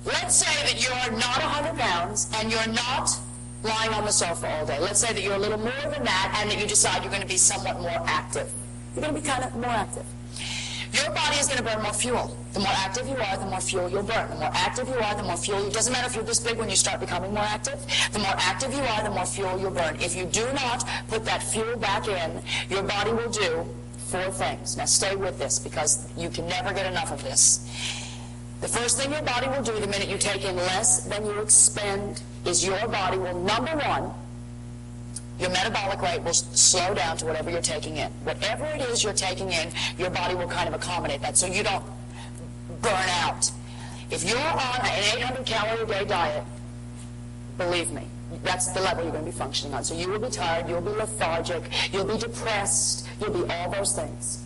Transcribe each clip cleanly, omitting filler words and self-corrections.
Let's say that you're not 100 pounds and you're not lying on the sofa all day. Let's say that you're a little more than that and that you decide you're going to be somewhat more active. You're going to be kind of more active. Your body is going to burn more fuel. The more active you are, the more fuel you'll burn. The more active you are, the more fuel. It doesn't matter if you're this big when you start becoming more active. The more active you are, the more fuel you'll burn. If you do not put that fuel back in, your body will do 4 things. Now stay with this because you can never get enough of this. The first thing your body will do the minute you take in less than you expend is your body will, number one, your metabolic rate will slow down to whatever you're taking in. Whatever it is you're taking in, your body will kind of accommodate that so you don't burn out. If you're on an 800 calorie a day diet, believe me, that's the level you're going to be functioning on. So you will be tired, you'll be lethargic, you'll be depressed, you'll be all those things.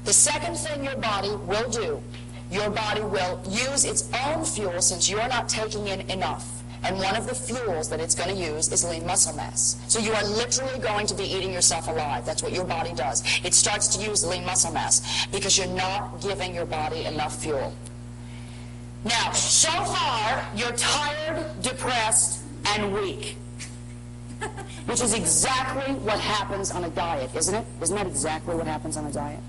The second thing your body will do, your body will use its own fuel since you're not taking in enough. And one of the fuels that it's going to use is lean muscle mass. So you are literally going to be eating yourself alive. That's what your body does. It starts to use lean muscle mass because you're not giving your body enough fuel. Now, so far, you're tired, depressed, and weak. Which is exactly what happens on a diet, isn't it? Isn't that exactly what happens on a diet?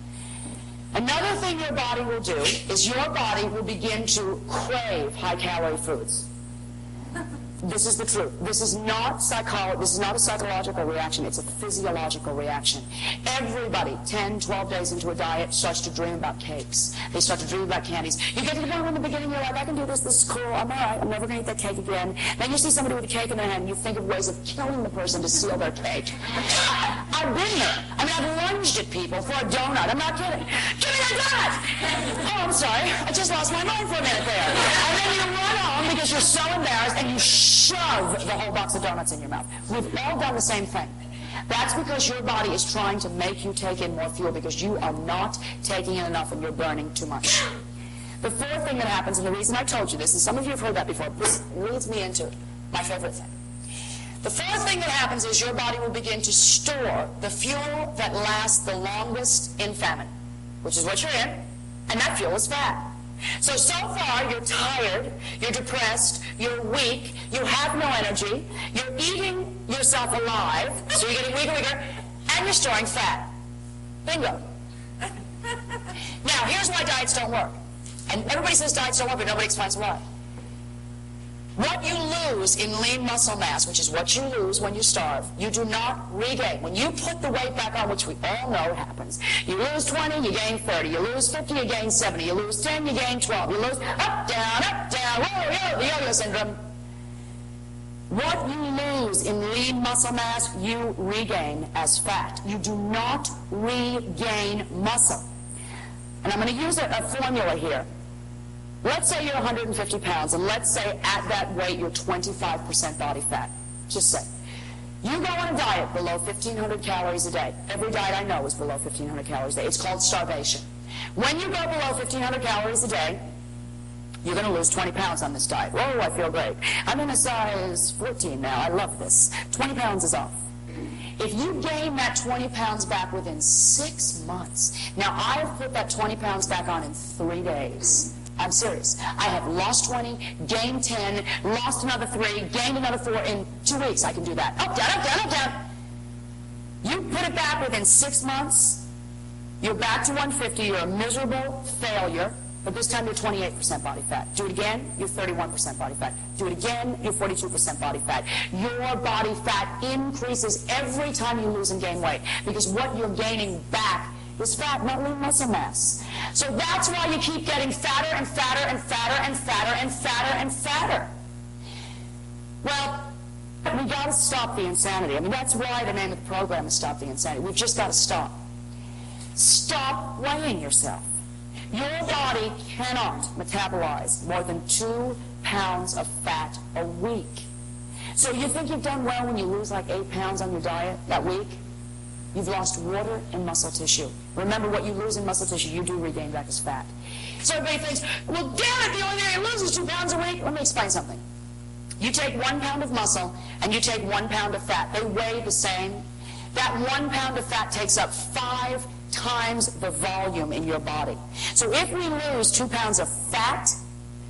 Another thing your body will do is your body will begin to crave high-calorie foods. This is the truth. This is not This is not a psychological reaction. It's a physiological reaction. Everybody, 10, 12 days into a diet, starts to dream about cakes. They start to dream about candies. You get to the point where in the beginning you're like, I can do this. This is cool. I'm all right. I'm never going to eat that cake again. Then you see somebody with a cake in their hand, and you think of ways of killing the person to steal their cake. I've been there. I mean, I've lunged at people for a donut. I'm not kidding. Give me that donut! Oh, I'm sorry. I just lost my mind for a minute there. And then you run on because you're so embarrassed, and you shove the whole box of donuts in your mouth. We've all done the same thing. That's because your body is trying to make you take in more fuel because you are not taking in enough and you're burning too much. The fourth thing that happens, and the reason I told you this, and some of you have heard that before, this leads me into my favorite thing. The fourth thing that happens is your body will begin to store the fuel that lasts the longest in famine, which is what you're in, and that fuel is fat. So far, you're tired, you're depressed, you're weak, you have no energy, you're eating yourself alive, so you're getting weaker and weaker, and you're storing fat. Bingo. Now, here's why diets don't work. And everybody says diets don't work, but nobody explains why. What you lose in lean muscle mass, which is what you lose when you starve, you do not regain. When you put the weight back on, which we all know happens, you lose 20, you gain 30. You lose 50, you gain 70. You lose 10, you gain 12. You lose up, down, whoa, the yo-yo syndrome. What you lose in lean muscle mass, you regain as fat. You do not regain muscle. And I'm going to use a formula here. Let's say you're 150 pounds, and let's say at that weight you're 25% body fat. Just say. You go on a diet below 1,500 calories a day. Every diet I know is below 1,500 calories a day. It's called starvation. When you go below 1,500 calories a day, you're going to lose 20 pounds on this diet. Whoa, I feel great. I'm in a size 14 now. I love this. 20 pounds is off. If you gain that 20 pounds back within 6 months, now I've put that 20 pounds back on in 3 days. I'm serious. I have lost 20, gained 10, lost another 3, gained another 4 in 2 weeks. I can do that. Up, down, up, down, up, down. You put it back within 6 months, you're back to 150, you're a miserable failure, but this time you're 28% body fat. Do it again, you're 31% body fat. Do it again, you're 42% body fat. Your body fat increases every time you lose and gain weight because what you're gaining back is fat, not lean muscle mass. So that's why you keep getting fatter and fatter and fatter and fatter and fatter and fatter. Well, we got to stop the insanity. I mean, that's why the name of the program is Stop the Insanity. We've just got to stop. Stop weighing yourself. Your body cannot metabolize more than 2 pounds of fat a week. So you think you've done well when you lose like 8 pounds on your diet that week? You've lost water and muscle tissue. Remember, what you lose in muscle tissue, you do regain back as fat. So everybody thinks, well, damn it, the only thing I lose is 2 pounds a week. Let me explain something. You take 1 pound of muscle and you take 1 pound of fat. They weigh the same. That 1 pound of fat takes up 5 times the volume in your body. So if we lose 2 pounds of fat,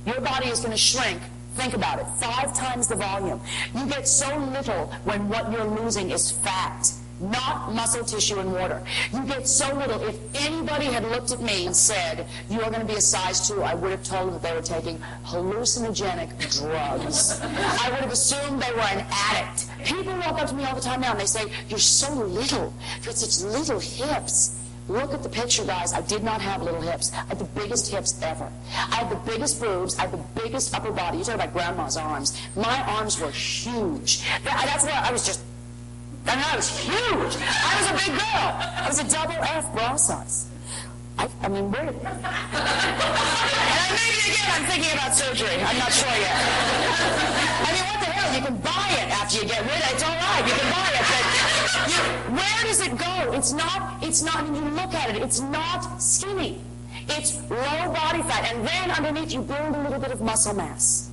Your body is going to shrink. Think about it. 5 times the volume. You get so little when what you're losing is fat, not muscle tissue and water. You get so little. If anybody had looked at me and said, you are going to be a size 2, I would have told them that they were taking hallucinogenic drugs. I would have assumed they were an addict. People walk up to me all the time now and they say, you're so little. You have such little hips. Look at the picture, guys. I did not have little hips. I had the biggest hips ever. I had the biggest boobs. I had the biggest upper body. You talk about grandma's arms. My arms were huge. That's why I was just, I was huge. I was a big girl. I was a double F bra size. I mean, where? And maybe again, I'm thinking about surgery. I'm not sure yet. I mean, what the hell? You can buy it after you get rid of it. It's all right. You can buy it. But where does it go? It's not, when you look at it, it's not skinny. It's low body fat. And then underneath, you build a little bit of muscle mass.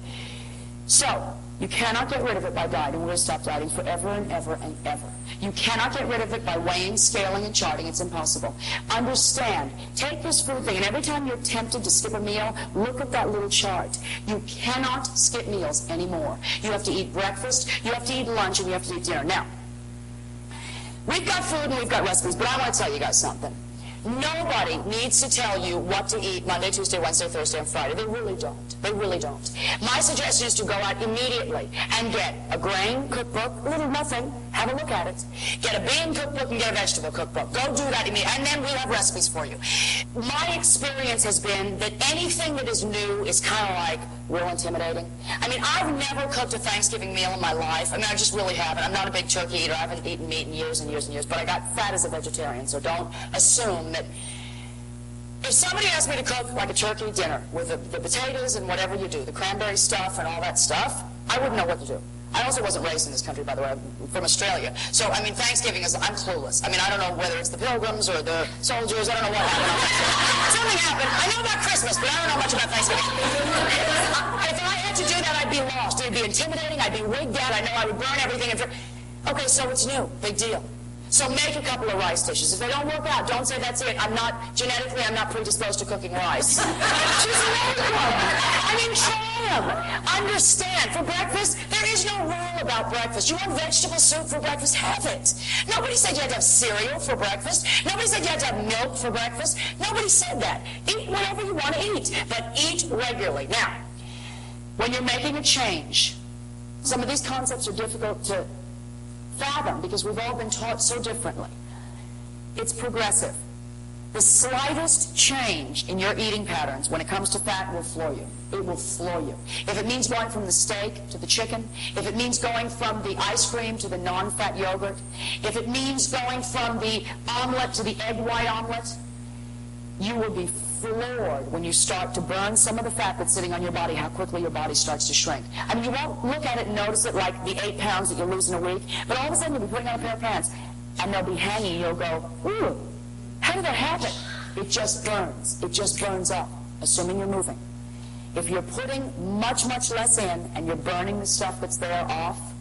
So, you cannot get rid of it by dieting. We're going to stop dieting forever and ever and ever. You cannot get rid of it by weighing, scaling, and charting. It's impossible. Understand. Take this food thing, and every time you're tempted to skip a meal, look at that little chart. You cannot skip meals anymore. You have to eat breakfast, you have to eat lunch, and you have to eat dinner. Now, we've got food and we've got recipes, but I want to tell you guys something. Nobody needs to tell you what to eat Monday, Tuesday, Wednesday, Thursday, and Friday. They really don't. They really don't. My suggestion is to go out immediately and get a grain cookbook, a little nothing, have a look at it. Get a bean cookbook and get a vegetable cookbook. Go do that immediately, and then we have recipes for you. My experience has been that anything that is new is kind of like real intimidating. I mean, I've never cooked a Thanksgiving meal in my life. I mean, I just really haven't. I'm not a big turkey eater. I haven't eaten meat in years and years and years, but I got fat as a vegetarian, so don't assume that. If somebody asked me to cook like a turkey dinner with the potatoes and whatever you do, the cranberry stuff and all that stuff, I wouldn't know what to do. I also wasn't raised in this country, by the way. I'm from Australia. So, I mean, Thanksgiving is, I'm clueless. I mean, I don't know whether it's the Pilgrims or the soldiers. I don't know what happened on Thanksgiving. Something happened. I know about Christmas, but I don't know much about Thanksgiving. If I had to do that, I'd be lost. It'd be intimidating. I'd be wigged out. I know I would burn everything. Okay, so it's new. Big deal. So make a couple of rice dishes. If they don't work out, don't say that's it. I'm not predisposed to cooking rice. Just make them. I mean, try them. Understand. For breakfast, there is no rule about breakfast. You want vegetable soup for breakfast? Have it. Nobody said you had to have cereal for breakfast. Nobody said you had to have milk for breakfast. Nobody said that. Eat whatever you want to eat, but eat regularly. Now, when you're making a change, some of these concepts are difficult to fathom because we've all been taught so differently. It's progressive. The slightest change in your eating patterns when it comes to fat will floor you. It will floor you. If it means going from the steak to the chicken, if it means going from the ice cream to the non-fat yogurt, if it means going from the omelet to the egg white omelet, you will be floored when you start to burn some of the fat that's sitting on your body, how quickly your body starts to shrink. I mean, you won't look at it and notice it like the 8 pounds that you lose in a week, but all of a sudden you'll be putting on a pair of pants, and they'll be hanging, and you'll go, ooh, how did that happen? It just burns. It just burns up, assuming you're moving. If you're putting much, much less in, and you're burning the stuff that's there off,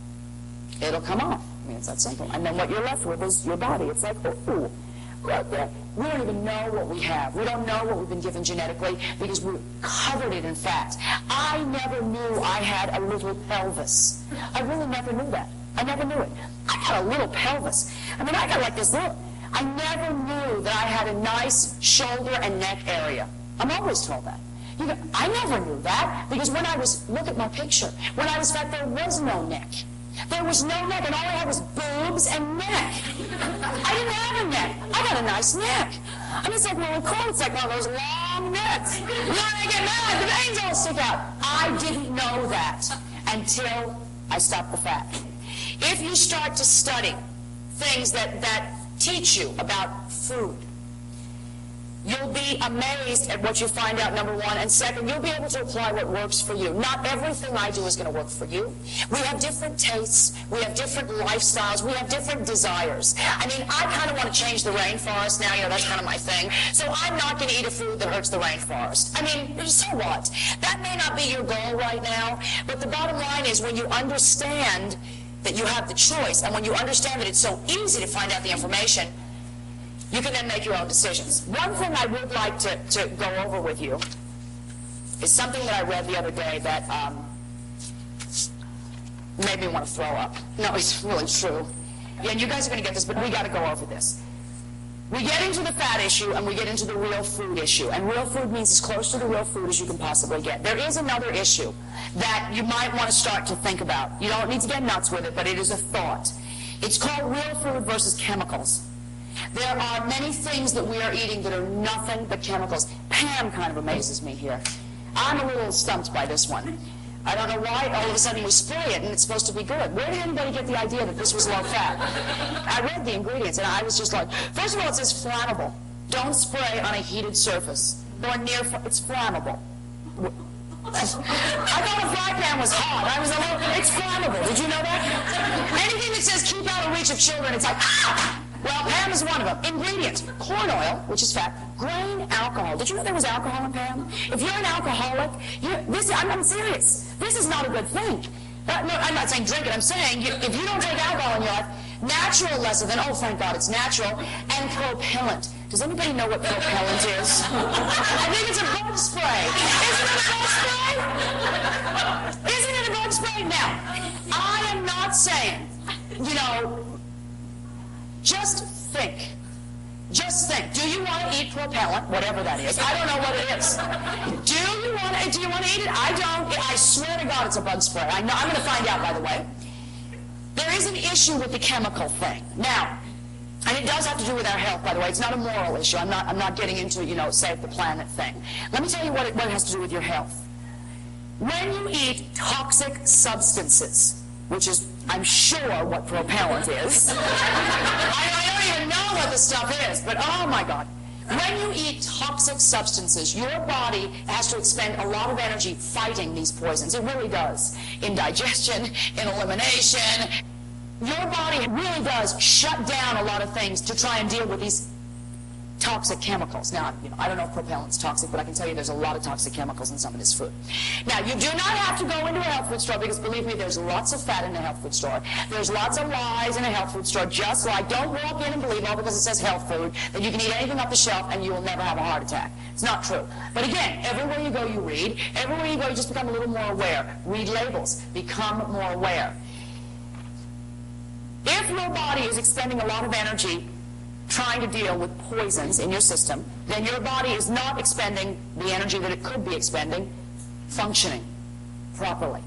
it'll come off. I mean, it's that simple. And then what you're left with is your body. It's like, ooh, right there. We don't even know what we have. We don't know what we've been given genetically because we're covered it in fat. I never knew I had a little pelvis. I really never knew that. I never knew it. I got a little pelvis. I mean, I got like this little. I never knew that I had a nice shoulder and neck area. I'm always told that. I never knew that because when I was, look at my picture, when I was fat, there was no neck. There was no neck, and all I had was boobs and neck. I didn't have a neck. I got a nice neck. I mean, it's like really cool. It's like one of those long necks. You know, when I get mad, the veins all stick out. I didn't know that until I stopped the fat. If you start to study things that teach you about food, you'll be amazed at what you find out, number one. And second, you'll be able to apply what works for you. Not everything I do is going to work for you. We have different tastes. We have different lifestyles. We have different desires. I mean, I kind of want to change the rainforest now. You know, that's kind of my thing. So I'm not going to eat a food that hurts the rainforest. I mean, so what? That may not be your goal right now. But the bottom line is when you understand that you have the choice, and when you understand that it's so easy to find out the information, you can then make your own decisions. One thing I would like to go over with you is something that I read the other day that made me want to throw up. No, it's really true. And you guys are going to get this, but we got to go over this. We get into the fat issue and we get into the real food issue. And real food means as close to the real food as you can possibly get. There is another issue that you might want to start to think about. You don't need to get nuts with it, but it is a thought. It's called real food versus chemicals. There are many things that we are eating that are nothing but chemicals. Pam kind of amazes me here. I'm a little stumped by this one. I don't know why all of a sudden we spray it and it's supposed to be good. Where did anybody get the idea that this was low fat? I read the ingredients and I was just like, first of all, it says flammable. Don't spray on a heated surface or near, it's flammable. I thought a fry pan was hot. I was a little, it's flammable. Did you know that? Anything that says keep out of reach of children, it's like, ah! Well, Pam is one of them. Ingredients: corn oil, which is fat, grain alcohol. Did you know there was alcohol in Pam? If you're an alcoholic, I'm serious. This is not a good thing. No, I'm not saying drink it. I'm saying if you don't take alcohol in your life, natural lesser than, oh, thank God, it's natural, and propellant. Does anybody know what propellant is? I think it's a bug spray. Isn't it a bug spray? Isn't it a bug spray? Now, I am not saying, just think. Just think. Do you want to eat propellant, whatever that is? I don't know what it is. Do you want to eat it? I don't. I swear to God, it's a bug spray. I'm going to find out, by the way. There is an issue with the chemical thing. Now, and it does have to do with our health, by the way. It's not a moral issue. I'm not getting into, save the planet thing. Let me tell you what it has to do with your health. When you eat toxic substances, which is, I'm sure, what propellant is. I don't even know what the stuff is, but oh my God. When you eat toxic substances, your body has to expend a lot of energy fighting these poisons. It really does. In digestion, in elimination. Your body really does shut down a lot of things to try and deal with these toxic chemicals. Now, I don't know if propellant's toxic, but I can tell you there's a lot of toxic chemicals in some of this food. Now, you do not have to go into a health food store because, believe me, there's lots of fat in the health food store. There's lots of lies in a health food store, just like don't walk in and believe all because it says health food that you can eat anything off the shelf and you will never have a heart attack. It's not true. But again, everywhere you go, you read. Everywhere you go, you just become a little more aware. Read labels. Become more aware. If your body is expending a lot of energy trying to deal with poisons in your system, then your body is not expending the energy that it could be expending, functioning properly.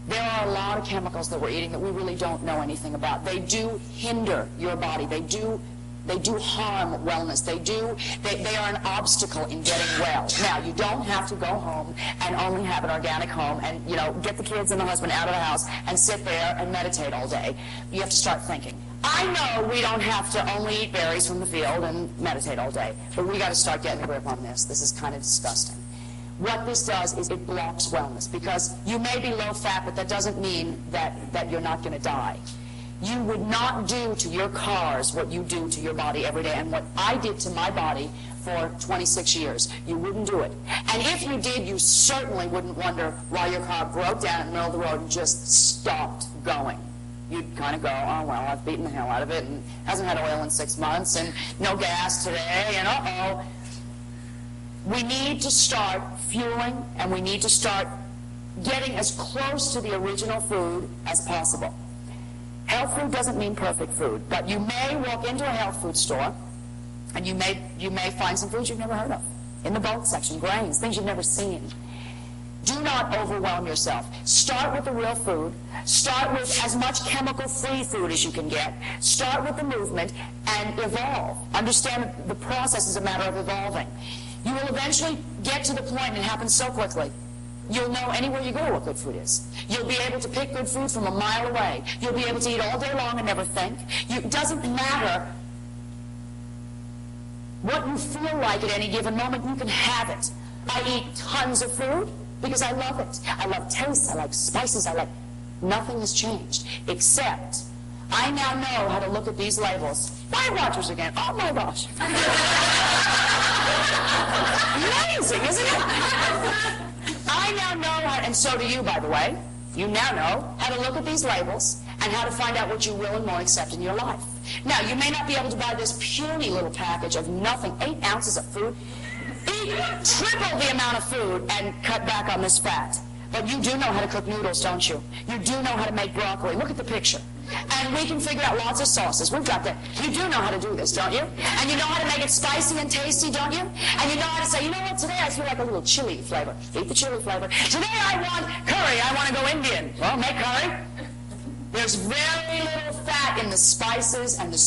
There are a lot of chemicals that we're eating that we really don't know anything about. They do hinder your body. They do harm wellness. They are an obstacle in getting well. Now, you don't have to go home and only have an organic home and, get the kids and the husband out of the house and sit there and meditate all day. You have to start thinking. I know we don't have to only eat berries from the field and meditate all day, but we got to start getting a grip on this. This is kind of disgusting. What this does is it blocks wellness, because you may be low fat, but that doesn't mean that you're not going to die. You would not do to your cars what you do to your body every day, and what I did to my body for 26 years. You wouldn't do it. And if you did, you certainly wouldn't wonder why your car broke down in the middle of the road and just stopped going. You'd kind of go, oh, well, I've beaten the hell out of it, and hasn't had oil in 6 months, and no gas today, and uh-oh. We need to start fueling, and we need to start getting as close to the original food as possible. Health food doesn't mean perfect food, but you may walk into a health food store, and you may find some foods you've never heard of. In the bulk section, grains, things you've never seen. Do not overwhelm yourself. Start with the real food. Start with as much chemical-free food as you can get. Start with the movement and evolve. Understand that the process is a matter of evolving. You will eventually get to the point, and it happens so quickly, you'll know anywhere you go what good food is. You'll be able to pick good food from a mile away. You'll be able to eat all day long and never think. It doesn't matter what you feel like at any given moment. You can have it. I eat tons of food because I love it. I love tastes. I like spices. Nothing has changed, except I now know how to look at these labels. Weight Watchers again. Oh my gosh. Amazing, isn't it? I now know how, and so do you, by the way. You now know how to look at these labels and how to find out what you will and won't accept in your life. Now, you may not be able to buy this puny little package of nothing, 8 ounces of food. Eat triple the amount of food and cut back on this fat. But you do know how to cook noodles, don't you? You do know how to make broccoli. Look at the picture. And we can figure out lots of sauces. We've got that. You do know how to do this, don't you? And you know how to make it spicy and tasty, don't you? And you know how to say, you know what, today I feel like a little chili flavor. Eat the chili flavor. Today I want curry. I want to go Indian. Well, make curry. There's very little fat in the spices and the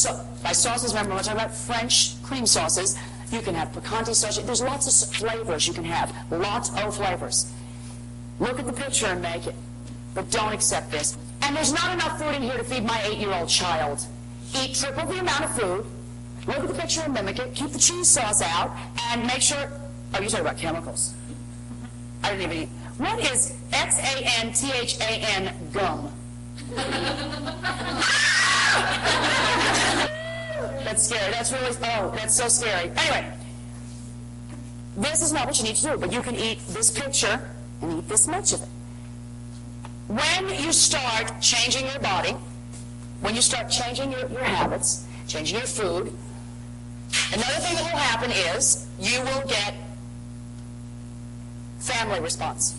by sauces. Remember, we're talking about French cream sauces. You can have picante sauce. There's lots of flavors you can have. Lots of flavors. Look at the picture and make it. But don't accept this. And there's not enough food in here to feed my 8-year-old child. Eat triple the amount of food. Look at the picture and mimic it. Keep the cheese sauce out. And make sure... Oh, you're talking about chemicals. I didn't even eat. What is Xanthan gum? That's scary. That's really... Oh, that's so scary. Anyway. This is not what you need to do. But you can eat this picture and eat this much of it. When you start changing your body, when you start changing your habits, changing your food, another thing that will happen is you will get family response.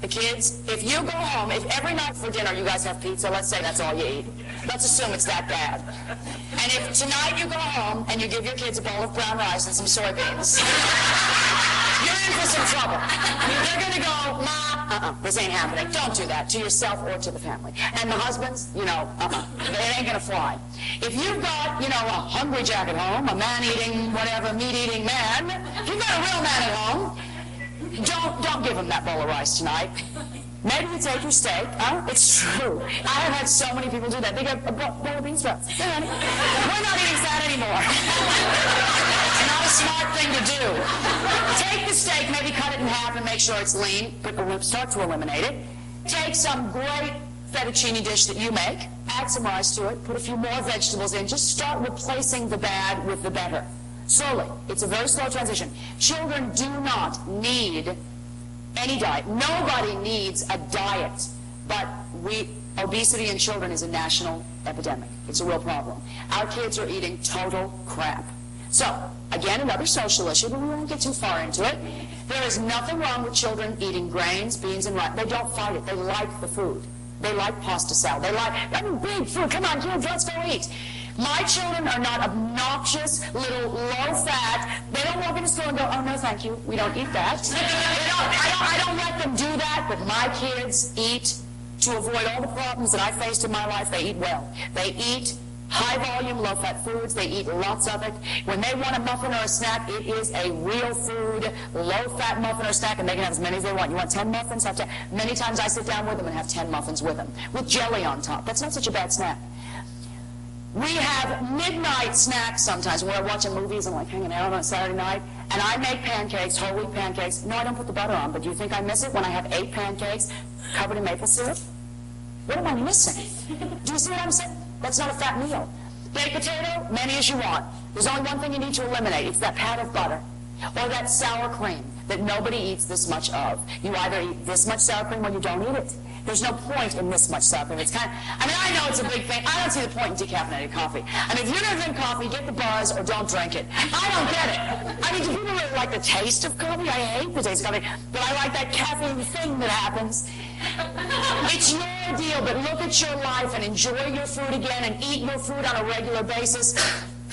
The kids, if you go home, if every night for dinner you guys have pizza, let's say that's all you eat. Let's assume it's that bad. And if tonight you go home and you give your kids a bowl of brown rice and some soybeans, you're in for some trouble. They're going to go, Ma, this ain't happening. Don't do that to yourself or to the family. And the husbands, it ain't going to fly. If you've got, a hungry jack at home, a man-eating, whatever, meat-eating man, if you've got a real man at home, don't give him that bowl of rice tonight. Maybe you take your steak. It's true. I have had so many people do that. They get a bowl of bean sprouts. Yeah, honey. We're not eating fat anymore. It's not a smart thing to do. Take the steak, maybe cut it in half and make sure it's lean, but start to eliminate it. Take some great fettuccine dish that you make, add some rice to it, put a few more vegetables in. Just start replacing the bad with the better. Slowly. It's a very slow transition. Children do not need any diet. Nobody needs a diet. But obesity in children is a national epidemic. It's a real problem. Our kids are eating total crap. So, again, another social issue, but we won't get too far into it. There is nothing wrong with children eating grains, beans, and rice. They don't fight it. They like the food. They like pasta salad. They like, big food. Come on, kids, let's go eat. My children are not obnoxious, little low-fat. They don't walk into school and go, oh, no, thank you. We don't eat that. I don't let them do that, but my kids eat to avoid all the problems that I faced in my life. They eat well. They eat high-volume, low-fat foods. They eat lots of it. When they want a muffin or a snack, it is a real food, low-fat muffin or snack, and they can have as many as they want. You want 10 muffins? Have 10. Many times I sit down with them and have 10 muffins with them, with jelly on top. That's not such a bad snack. We have midnight snacks sometimes when we're watching movies and hanging out on a Saturday night, and I make pancakes, whole wheat pancakes. No, I don't put the butter on, but do you think I miss it when I have 8 pancakes covered in maple syrup? What am I missing? Do you see what I'm saying? That's not a fat meal. Baked potato, many as you want. There's only one thing you need to eliminate. It's that pat of butter or that sour cream that nobody eats this much of. You either eat this much sour cream or you don't eat it. There's no point in this much sour cream. It's I know it's a big thing. I don't see the point in decaffeinated coffee. If you're going to drink coffee, get the buzz or don't drink it. I don't get it. Do people really like the taste of coffee? I hate the taste of coffee, but I like that caffeine thing that happens. It's your deal, but look at your life and enjoy your food again and eat your food on a regular basis.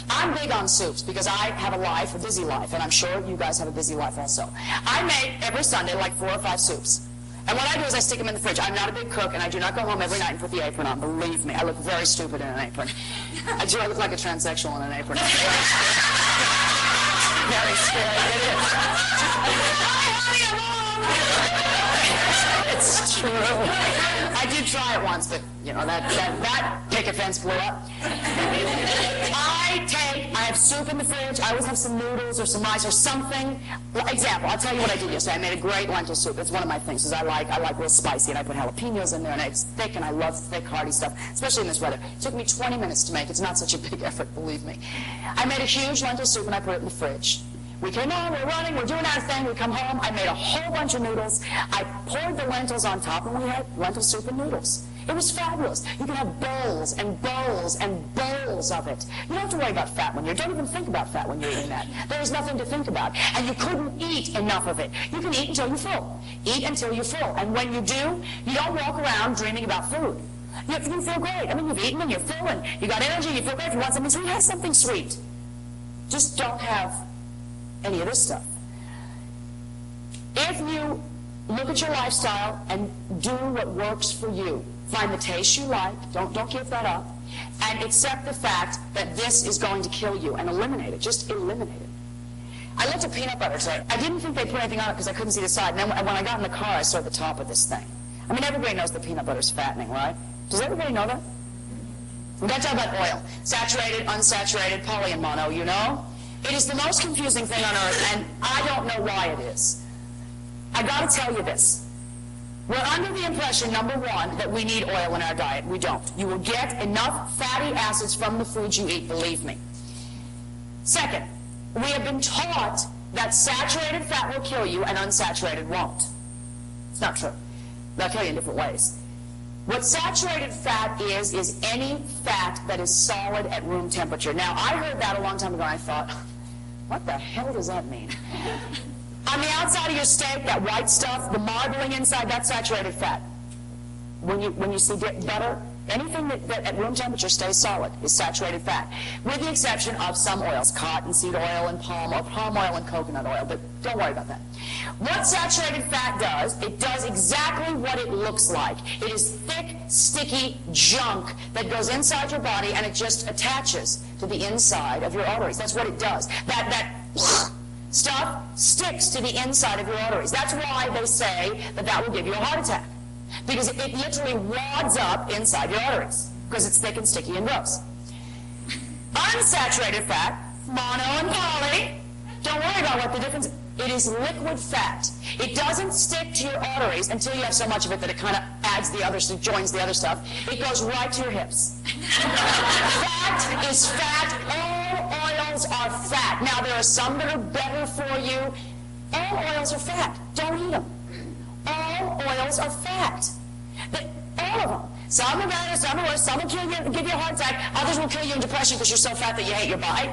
I'm big on soups because I have a busy life, and I'm sure you guys have a busy life also. I make every Sunday 4 or 5 soups. And what I do is I stick them in the fridge. I'm not a big cook, and I do not go home every night and put the apron on. Believe me, I look very stupid in an apron. I do. I look like a transsexual in an apron. Very scary. It is. Hi, honey, I'm home. It's true. I did try it once, but that picket fence blew up. I have soup in the fridge. I always have some noodles or some rice or something. Example, I'll tell you what I did yesterday. I made a great lentil soup. It's one of my things because I like real spicy, and I put jalapenos in there, and it's thick, and I love thick, hearty stuff, especially in this weather. It took me 20 minutes to make. It's not such a big effort, believe me. I made a huge lentil soup, and I put it in the fridge. We came on, we're running, we're doing our thing. We come home, I made a whole bunch of noodles. I poured the lentils on top, and we had lentil soup and noodles. It was fabulous. You can have bowls and bowls and bowls of it. You don't have to worry about fat when don't even think about fat when you're eating that. There is nothing to think about. And you couldn't eat enough of it. You can eat until you're full. Eat until you're full. And when you do, you don't walk around dreaming about food. You feel great. I mean, you've eaten and you're full and you got energy, you feel great. If you want something sweet, have something sweet. Just don't have any of this stuff. If you look at your lifestyle and do what works for you, find the taste you like, don't give that up, and accept the fact that this is going to kill you, and eliminate it. Just eliminate it. I looked at peanut butter today. I didn't think they put anything on it because I couldn't see the side. And then when I got in the car, I saw the top of this thing. I mean, everybody knows that peanut butter is fattening, right? Does everybody know that? We've got to talk about oil. Saturated, unsaturated, poly and mono, you know? It is the most confusing thing on earth, and I don't know why it is. I got to tell you this. We're under the impression, number one, that we need oil in our diet. We don't. You will get enough fatty acids from the foods you eat, believe me. Second, we have been taught that saturated fat will kill you and unsaturated won't. It's not true. They'll kill you in different ways. What saturated fat is any fat that is solid at room temperature. Now, I heard that a long time ago, and I thought, what the hell does that mean? On the outside of your steak, that white stuff, the marbling inside, that's saturated fat. When you see butter, anything that at room temperature stays solid is saturated fat, with the exception of some oils, cottonseed oil and palm oil and coconut oil, but don't worry about that. What saturated fat does, it does exactly what it looks like. It is thick, sticky junk that goes inside your body, and it just attaches to the inside of your arteries. That's what it does. That stuff sticks to the inside of your arteries. That's why they say that will give you a heart attack. Because it literally wads up inside your arteries. Because it's thick and sticky and gross. Unsaturated fat, mono and poly, don't worry about what the difference is. It is liquid fat. It doesn't stick to your arteries until you have so much of it that it kind of adds the other stuff, joins the other stuff. It goes right to your hips. Fat is fat. All oils are fat. Now, there are some that are better for you. All oils are fat. Don't eat them. All oils are fat. All of them. Some are better, some are worse. Some will give you a heart attack. Others will kill you in depression because you're so fat that you hate your body.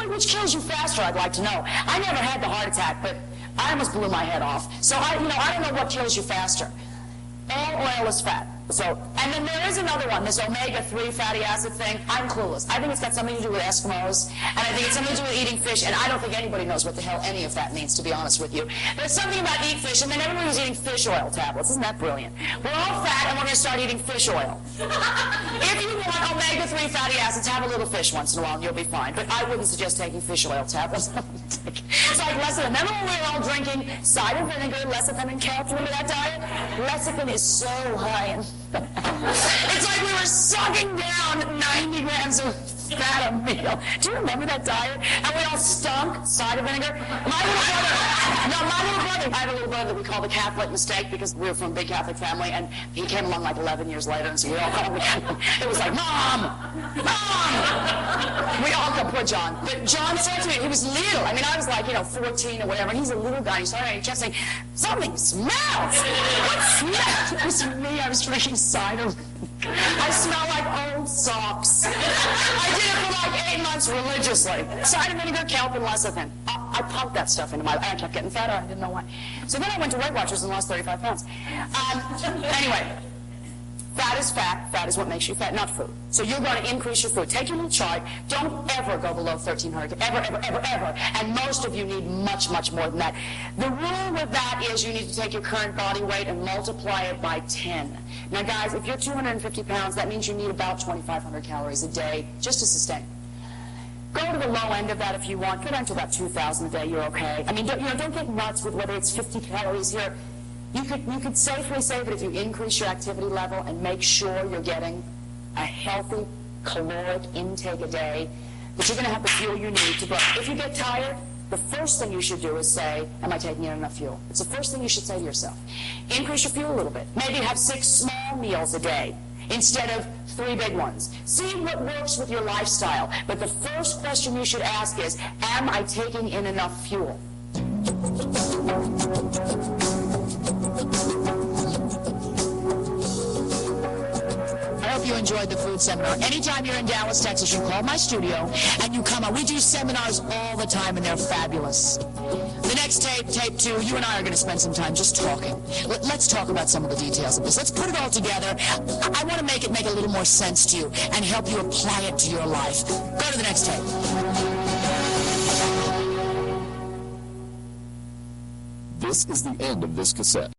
Which kills you faster, I'd like to know. I never had the heart attack, but I almost blew my head off. So I don't know what kills you faster. All oil is fat. And then there is another one, this omega-3 fatty acid thing. I'm clueless. I think it's got something to do with Eskimos, and I think it's something to do with eating fish, and I don't think anybody knows what the hell any of that means, to be honest with you. There's something about eat fish, and then everybody was eating fish oil tablets. Isn't that brilliant? We're all fat, and we're going to start eating fish oil. If you want omega-3 fatty acids, have a little fish once in a while, and you'll be fine. But I wouldn't suggest taking fish oil tablets. It's like lecithin. Remember when we were all drinking cider vinegar, lecithin, and kelp? Remember that diet? Lecithin is so high in it's like we were sucking down 90 grams of fat a meal. Do you remember that diet? And we all stunk cider vinegar. My little brother, I have a little brother that we call the Catholic mistake because we were from a big Catholic family, and he came along like 11 years later, and so we all called him the Catholic. It was like, Mom! We all called poor John. But John said to me, he was little. I mean, I was like, 14 or whatever, and he's a little guy. He started on his chest saying, something smells! What smells? It was me. I was drinking cider. I smell like old socks. I did it for like 8 months religiously. Cider vinegar, kelp, and lecithin. I pumped that stuff into my life. I kept getting fatter. I didn't know why. So then I went to Weight Watchers and lost 35 pounds. Anyway, fat is fat. Fat is what makes you fat, not food. So you're going to increase your food. Take your little chart. Don't ever go below 1,300. Ever, ever, ever, ever. And most of you need much, much more than that. The rule with that is you need to take your current body weight and multiply it by 10. Now, guys, if you're 250 pounds, that means you need about 2,500 calories a day just to sustain. Go to the low end of that if you want. Go down to about 2,000 a day. You're okay. I mean, don't get nuts with whether it's 50 calories here. You could safely say that if you increase your activity level and make sure you're getting a healthy caloric intake a day, that you're going to have the fuel you need to burn. If you get tired, the first thing you should do is say, am I taking in enough fuel? It's the first thing you should say to yourself. Increase your fuel a little bit. Maybe have 6 small meals a day instead of 3 big ones. See what works with your lifestyle. But the first question you should ask is, am I taking in enough fuel? enjoyed the food seminar. Anytime you're in Dallas, Texas, you call my studio and you come on. We do seminars all the time, and they're fabulous. The next tape 2, you and I are going to spend some time just talking. Let's talk about some of the details of this. Let's put it all together. I want to make it make a little more sense to you and help you apply it to your life. Go to the next tape. This is the end of this cassette.